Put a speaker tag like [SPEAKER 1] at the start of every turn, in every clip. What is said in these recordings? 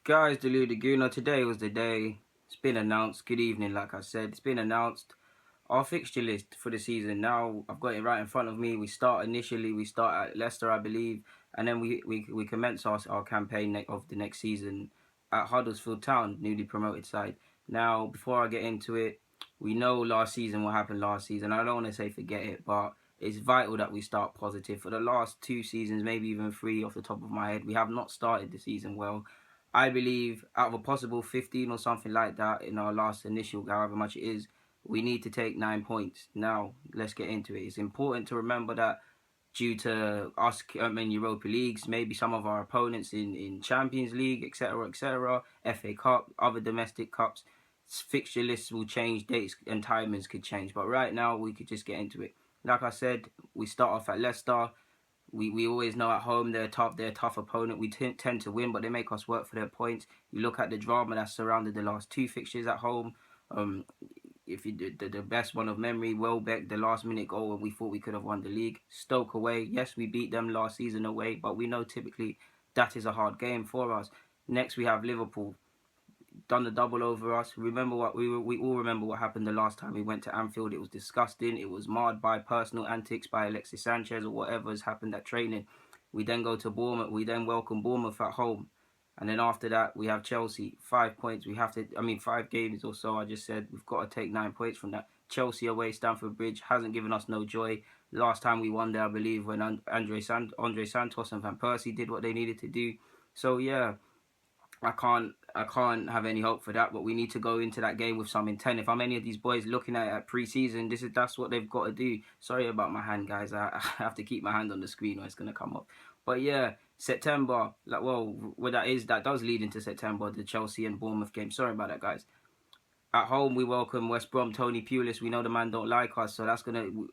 [SPEAKER 1] Guys, Deludaguna, today was the day. It's been announced. Good evening, like I said. It's been announced. Our fixture list for the season. Now, I've got it right in front of me. We start at Leicester, I believe. And then we commence our campaign of the next season at Huddersfield Town, newly promoted side. Now, before I get into it, we know last season what happened last season. I don't want to say forget it, but it's vital that we start positive. For the last 2 seasons, maybe even 3 off the top of my head, we have not started the season well. I believe out of a possible 15 or something like that in our last initial, however much it is, we need to take 9 points. Now, let's get into it. It's important to remember that due to us in Europa Leagues, maybe some of our opponents in Champions League, etc., FA Cup, other domestic cups, fixture lists will change, dates and timings could change. But right now, we could just get into it. Like I said, we start off at Leicester. We always know at home they're a tough opponent. We tend to win, but they make us work for their points. You look at the drama that surrounded the last 2 fixtures at home. Um, if you did the best one of memory, Welbeck, the last minute goal when we thought we could have won the league. Stoke away, yes, we beat them last season away, but we know typically that is a hard game for us. Next, we have Liverpool, done the double over us. Remember what we all remember what happened the last time we went to Anfield. It was disgusting. It was marred by personal antics by Alexis Sanchez or whatever has happened at training. We then go to Bournemouth. We then welcome Bournemouth at home. And then after that, we have Chelsea. 5 points. 5 games or so. I just said we've got to take 9 points from that. Chelsea away, Stamford Bridge hasn't given us no joy. Last time we won there, I believe, when Andre Santos and Van Persie did what they needed to do. So yeah, I can't have any hope for that. But we need to go into that game with some intent. If I'm any of these boys looking at pre-season, that's what they've got to do. Sorry about my hand, guys. I have to keep my hand on the screen or it's gonna come up. But yeah, September, that does lead into September, the Chelsea and Bournemouth game. Sorry about that, guys. At home, we welcome West Brom, Tony Pulis. We know the man don't like us, so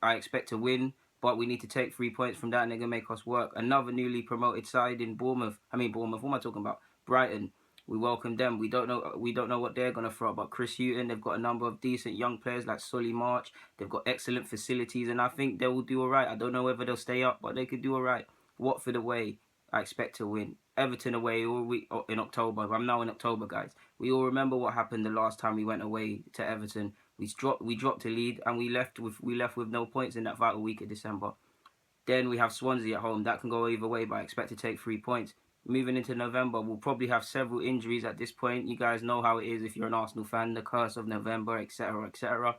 [SPEAKER 1] I expect to win, but we need to take 3 points from that, and they're gonna make us work. Another newly promoted side in Bournemouth. Bournemouth. What am I talking about? Brighton. We welcome them. We don't know what they're gonna throw, but Chris Hughton. They've got a number of decent young players like Solly March. They've got excellent facilities, and I think they will do all right. I don't know whether they'll stay up, but they could do all right. Watford away, I expect to win. Everton away in October. I'm now in October, guys. We all remember what happened the last time we went away to Everton. We dropped a lead and we left with no points in that vital week of December. Then we have Swansea at home. That can go either way, but I expect to take 3 points. Moving into November, we'll probably have several injuries at this point. You guys know how it is if you're an Arsenal fan, the curse of November, etc., etc.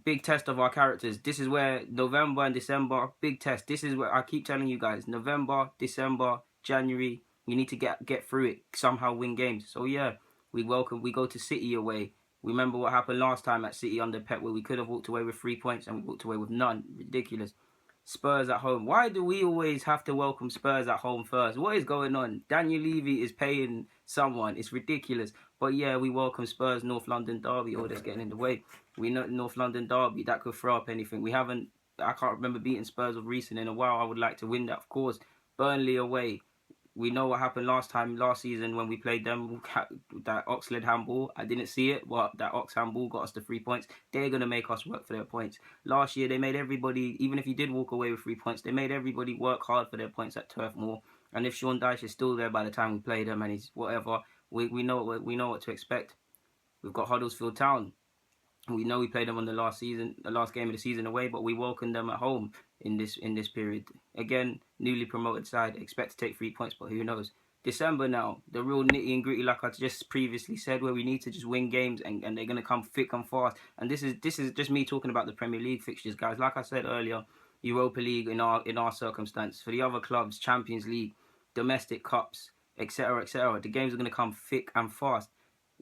[SPEAKER 1] Big test of our characters. This is where November and December, big test. This is where I keep telling you guys, November, December, January, we need to get through it, somehow win games. So yeah, we go to City away. Remember what happened last time at City under Pep, where we could have walked away with 3 points and we walked away with none. Ridiculous. Spurs at home. Why do we always have to welcome Spurs at home first? What is going on? Daniel Levy is paying someone. It's ridiculous. But yeah, we welcome Spurs North London derby. Oh, that's getting in the way. We know North London derby, that could throw up anything. I can't remember beating Spurs of recent in a while. I would like to win that, of course. Burnley away. We know what happened last season when we played them. That Oxlade handball, I didn't see it, but that Ox handball got us the 3 points. They're going to make us work for their points. Last year, they made everybody, even if you did walk away with 3 points, they made everybody work hard for their points at Turf Moor. And if Sean Dyche is still there by the time we play them and he's whatever, we know what to expect. We've got Huddersfield Town. We know we played them on the last game of the season away, but we welcomed them at home in this period. Again, newly promoted side, expect to take 3 points, but who knows? December now, the real nitty and gritty, like I just previously said, where we need to just win games and they're gonna come thick and fast. And this is just me talking about the Premier League fixtures, guys. Like I said earlier, Europa League in our circumstance. For the other clubs, Champions League, domestic cups, etc., etc. The games are gonna come thick and fast.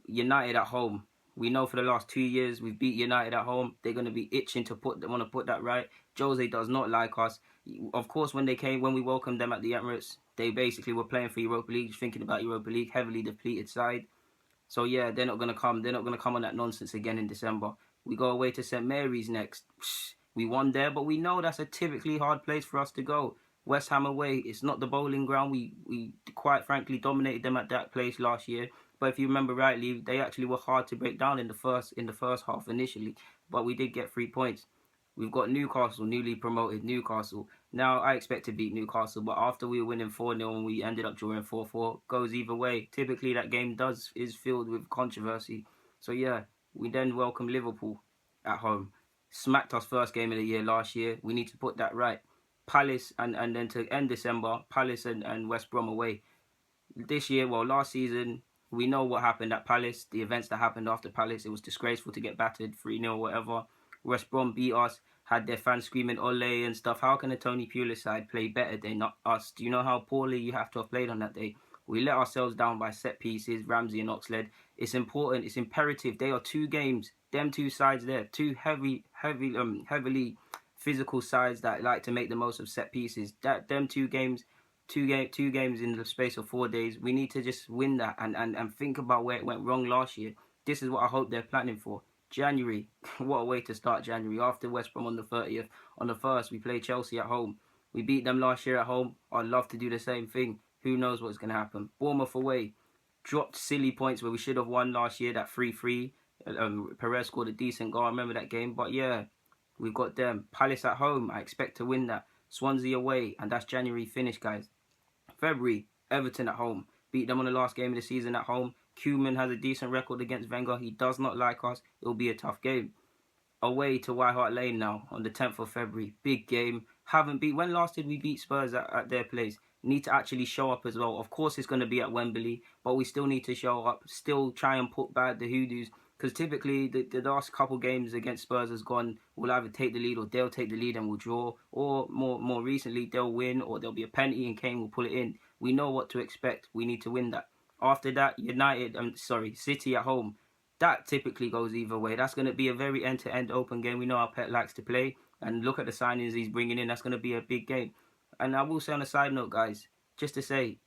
[SPEAKER 1] United at home. We know for the last 2 years we've beat United at home. They're going to be itching to put that right. Jose does not like us. Of course, when we welcomed them at the Emirates, they basically were playing for Europa League, thinking about Europa League, heavily depleted side. So yeah, they're not going to come. They're not going to come on that nonsense again in December. We go away to St Mary's next. We won there, but we know that's a typically hard place for us to go. West Ham away. It's not the bowling ground. We quite frankly dominated them at that place last year. But if you remember rightly, they actually were hard to break down in the first half initially. But we did get 3 points. We've got Newcastle, newly promoted Newcastle. Now, I expect to beat Newcastle, but after we were winning 4-0 and we ended up drawing 4-4, goes either way. Typically, that game is filled with controversy. So, yeah, we then welcome Liverpool at home. Smacked us first game of the year last year. We need to put that right. Palace, and then to end December, Palace and West Brom away. This year, well, last season, we know what happened at Palace, the events that happened after Palace. It was disgraceful to get battered 3-0 whatever. West Brom beat us, had their fans screaming Ole and stuff. How can a Tony Pulis side play better than not us? Do you know how poorly you have to have played on that day? We let ourselves down by set pieces, Ramsey and Oxlade. It's important, it's imperative. They are two games, them two sides there, two heavily physical sides that like to make the most of set pieces. Them two games, two games in the space of 4 days. We need to just win that and think about where it went wrong last year. This is what I hope they're planning for. January, what a way to start January. After West Brom on the 30th, on the 1st, we play Chelsea at home. We beat them last year at home. I'd love to do the same thing. Who knows what's going to happen? Bournemouth away, dropped silly points where we should have won last year, that 3-3. Perez scored a decent goal. I remember that game. But yeah, we've got them. Palace at home, I expect to win that. Swansea away, and that's January finish, guys. February, Everton at home. Beat them on the last game of the season at home. Koeman has a decent record against Wenger. He does not like us. It'll be a tough game. Away to White Hart Lane now on the 10th of February. Big game. When last did we beat Spurs at their place? Need to actually show up as well. Of course it's going to be at Wembley, but we still need to show up. Still try and put back the hoodoos. Because typically the last couple games against Spurs has gone, we'll either take the lead or they'll take the lead and we'll draw. Or more recently, they'll win or there'll be a penalty and Kane will pull it in. We know what to expect. We need to win that. After that, City at home. That typically goes either way. That's going to be a very end-to-end open game. We know how Pep likes to play. And look at the signings he's bringing in. That's going to be a big game. And I will say on a side note, guys, just to say,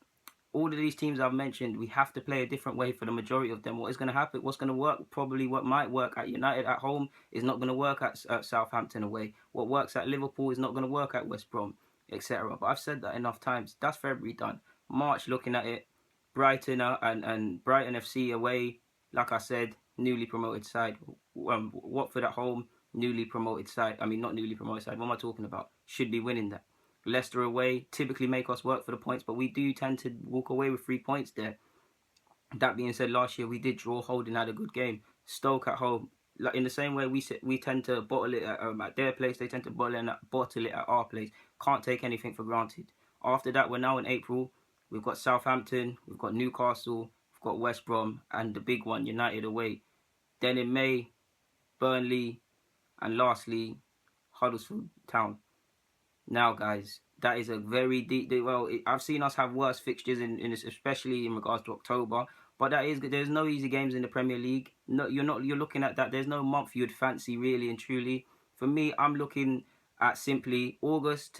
[SPEAKER 1] all of these teams I've mentioned, we have to play a different way for the majority of them. What is going to happen, what's going to work, probably what might work at United at home is not going to work at Southampton away. What works at Liverpool is not going to work at West Brom, etc. But I've said that enough times. That's February done. March, looking at it, Brighton and Brighton FC away, like I said, newly promoted side. Watford at home, newly promoted side. I mean, not newly promoted side. What am I talking about? Should be winning that. Leicester away, typically make us work for the points, but we do tend to walk away with 3 points there. That being said, last year we did draw. Holding had a good game. Stoke at home, like in the same way we tend to bottle it at their place, they tend to bottle it at our place. Can't take anything for granted. After that, we're now in April. We've got Southampton, we've got Newcastle, we've got West Brom, and the big one, United away. Then in May, Burnley, and lastly, Huddersfield Town. Now, guys, that is a very deep. I've seen us have worse fixtures in this, especially in regards to October. But there's no easy games in the Premier League. No, you're looking at that. There's no month you'd fancy really and truly. For me, I'm looking at simply August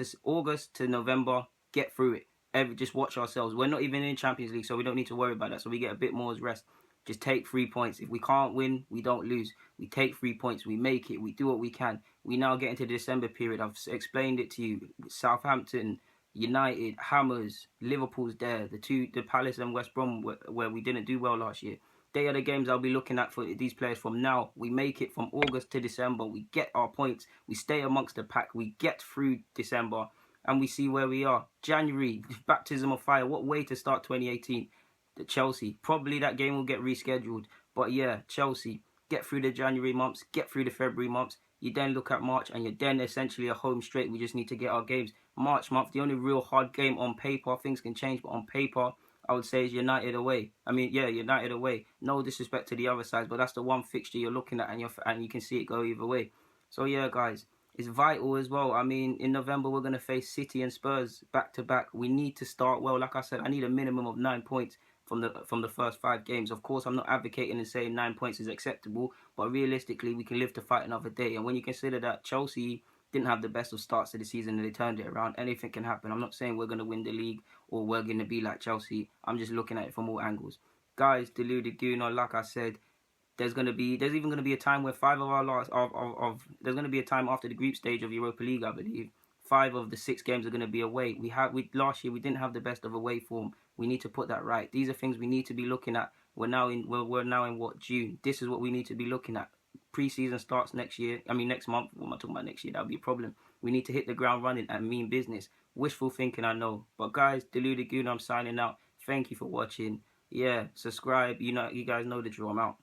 [SPEAKER 1] to November. Get through it. Just watch ourselves. We're not even in Champions League, so we don't need to worry about that. So we get a bit more as rest. Just take 3 points. If we can't win, we don't lose. We take 3 points. We make it. We do what we can. We now get into the December period. I've explained it to you. Southampton, United, Hammers, Liverpool's there. The Palace and West Brom where we didn't do well last year. They are the games I'll be looking at for these players from now. We make it from August to December. We get our points. We stay amongst the pack. We get through December. And we see where we are. January, baptism of fire. What way to start 2018? The Chelsea. Probably that game will get rescheduled. But yeah, Chelsea. Get through the January months. Get through the February months. You then look at March and you're then essentially a home straight. We just need to get our games. March month, the only real hard game on paper, things can change, but on paper, I would say is United away. United away. No disrespect to the other sides, but that's the one fixture you're looking at and you can see it go either way. So yeah, guys, it's vital as well. I mean, in November, we're going to face City and Spurs back to back. We need to start well. Like I said, I need a minimum of 9 points from the first 5 games. Of course, I'm not advocating and saying 9 points is acceptable, but realistically, we can live to fight another day. And when you consider that Chelsea didn't have the best of starts to the season and they turned it around, anything can happen. I'm not saying we're going to win the league or we're going to be like Chelsea. I'm just looking at it from all angles. Guys, Deluded Gooner, like I said, there's even going to be a time where 5 of our there's going to be a time after the group stage of Europa League, I believe. 5 of the 6 games are going to be away. Last year we didn't have the best of away form. We need to put that right. These are things we need to be looking at. We're now in what, June. This is what we need to be looking at. Pre-season starts next month. What am I talking about next year? That would be a problem. We need to hit the ground running and mean business. Wishful thinking, I know. But guys, Deluded Goon, I'm signing out. Thank you for watching. Yeah, subscribe. You guys know the drill. I'm out.